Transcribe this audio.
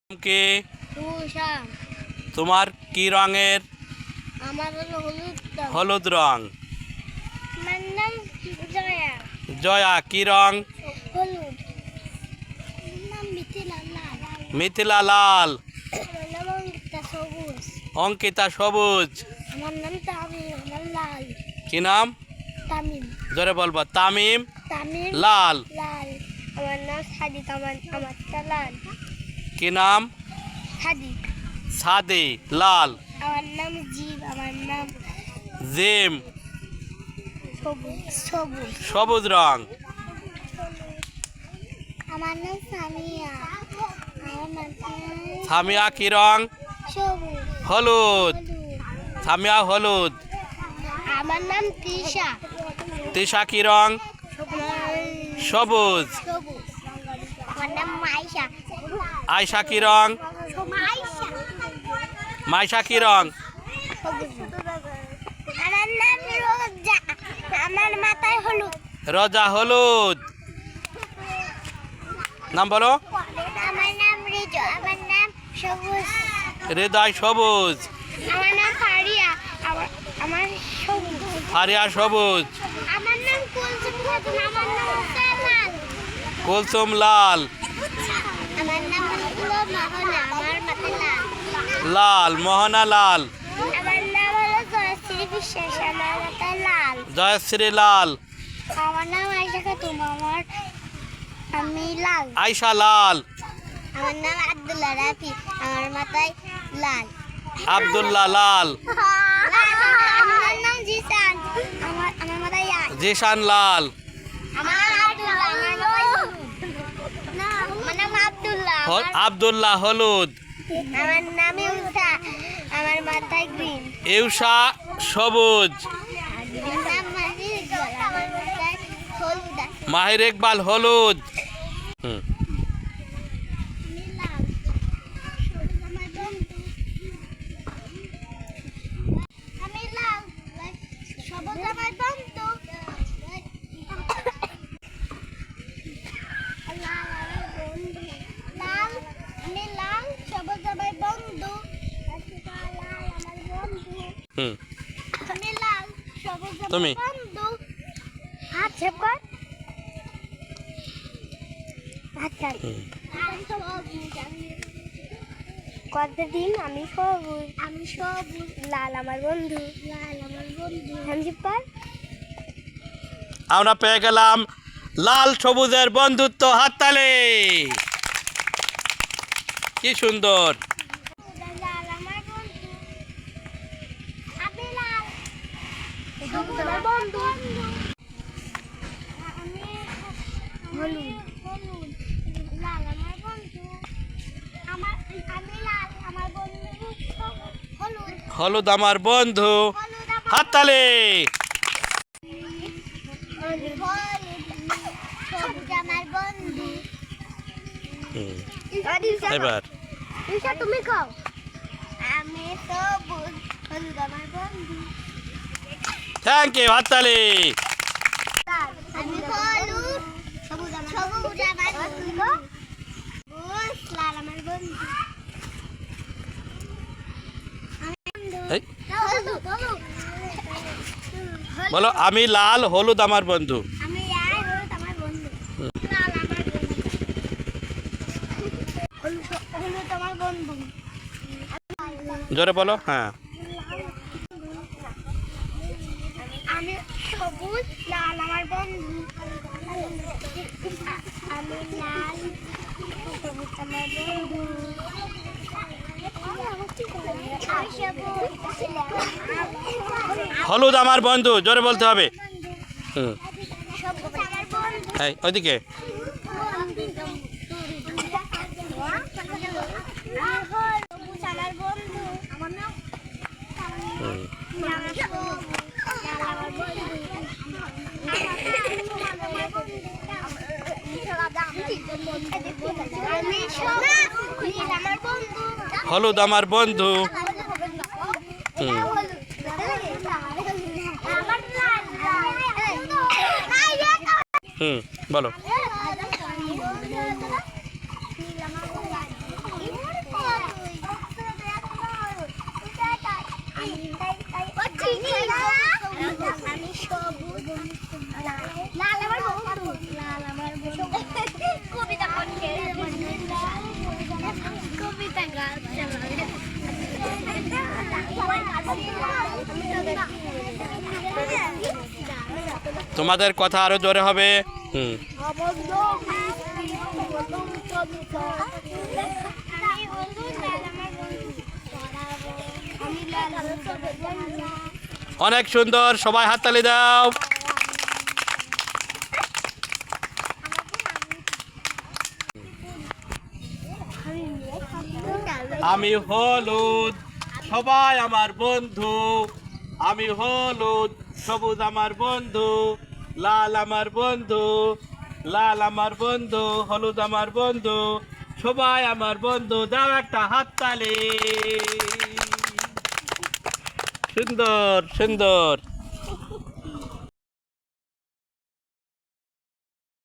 কে তুষার। তোমার কি রঙের? আমার হলো হলুদ রং। হলুদ রং। আমার নাম জয়া। জয়া কি রং? হলুদ। আমার নাম মিথিলা লাল। মিথিলা লাল। আমার নাম অঙ্কিতা সবুজ। অঙ্কিতা সবুজ। আমার নাম তামিম। আমার লাল। কি নাম? তামিম। জোরে বলবো। তামিম তামিম লাল। লাল। আমার নাম সাদিক। আমারটা লাল। কি নাম? সাদিক। সাদি লাল। আমার নাম জীব। আমার নাম জিম সবুজ। সবুজ। সবুজ রং। আমার নাম সামিয়া। আমার নাম সামিয়া কি রং? সবুজ। হলুদ। সামিয়া হলুদ। আমার নাম তৃষা। তিশা কি রং? সবুজ। সবুজ। আমার নাম মাইশা। আয়শা কি রং? মাইশা। মাইশা কি রং? আমার নাম রোজা। আমার মাথায় হলুদ। রোজা হলুদ। নাম বলো। আমার নাম রিজু। আমার নাম সবুজ। হৃদয় সবুজ। আমার নাম ফারিয়া। আমার সবুজ। ফারিয়া সবুজ। আমার নাম কুলসুম খাতুন। আমার নাম সালাল। কুলসুম লাল। আমার নাম হলো মোহনা। আমার মাথায় লাল। লাল মোহনা লাল। আমার নাম হলো জয়শ্রী বিশ্বাস। আমার মাথায় লাল। জয়শ্রী লাল। আমার নাম আয়শা খাতুন। আমি লাল। আয়শা লাল। আমার নাম আব্দুল্লাহ রাফি। আমার মাথায় লাল। আব্দুল্লাহ লাল। আমার নাম জিসান। আমার মাথায় লাল। জিশান লাল। আমার আব্দুল্লাহ। আমার মাথায় না, আমার নাম আব্দুল্লাহ। আব্দুল্লাহ হলুদ। আমার নাম ইউসা। আমার মাথায় গ্রিন। ইউসা সবুজ। আমার নাম মাহির ইকবাল। আমার মাথায় হলুদ। মাহির ইকবাল হলুদ। আমি লাল। সবুজ আমার বন্ধু। আমি লাল। সবুজ আমার বন্ধু। লাল আমার বন্ধু। লাল। আমি লাল। সবুজ আমার বন্ধু। লাল আমার বন্ধু। আমি লাল। সবুজ আমার তুমি? বন্ধু। হাত ছেপ কর। আচ্ছা। কত দিন আমি সবুজ। আমি সবুজ। লাল আমার বন্ধু। লাল আমার বন্ধু। হ্যান্ডশেক কর। আমরা পেয়ে গেলাম লাল সবুজের বন্ধুত্ব। হাততালি। কি সুন্দর। লাল আমার বন্ধু। আপনি লাল। সবুজ আমার বন্ধু। আমি হলুদ। হলুদ। লাল আমার বন্ধু। আমি লাল। আমার বন্ধু হলুদ। হলুদ আমার বন্ধু। হলুদ আমার হাততালি। সবুজ আমার বন্ধু। এবার ঈশা তুমি খাও। আমি সবুজ। হলুদ আমার বন্ধু। Thank you. হাততালি। আমি হলুদ। সবুজ আমার বন্ধু। লাল আমার বন্ধু। এই, হলুদ। বলো আমি লাল হলুদ আমার বন্ধু। আমি লাল। হলুদ আমার বন্ধু। লাল আমার বন্ধু। হলুদ আমার বন্ধু। জোরে বলো। হ্যাঁ। আমি সবুজ। লাল আমার বন্ধু। আমি লাল। সবুজ আমার বন্ধু। আমি সবুজ। হলুদ আমার বন্ধু। জোরে বলতে হবে। সবুজ আমার বন্ধু। এই ওইদিকে। সবুজ আমার বন্ধু। আমার নাম হলুদ আমার বন্ধু। বলো। তোমাদের কথা আরো জোরে হবে। অনেক সুন্দর, সবাই হাততালি দাও। আমি হলুদ, সবাই আমার বন্ধু। আমি হলুদ, সবুজ আমার বন্ধু, লাল আমার বন্ধু, লাল আমার বন্ধু, হলুদ আমার বন্ধু, সবাই আমার বন্ধু। দাও একটা হাততালি। সুন্দর সুন্দর।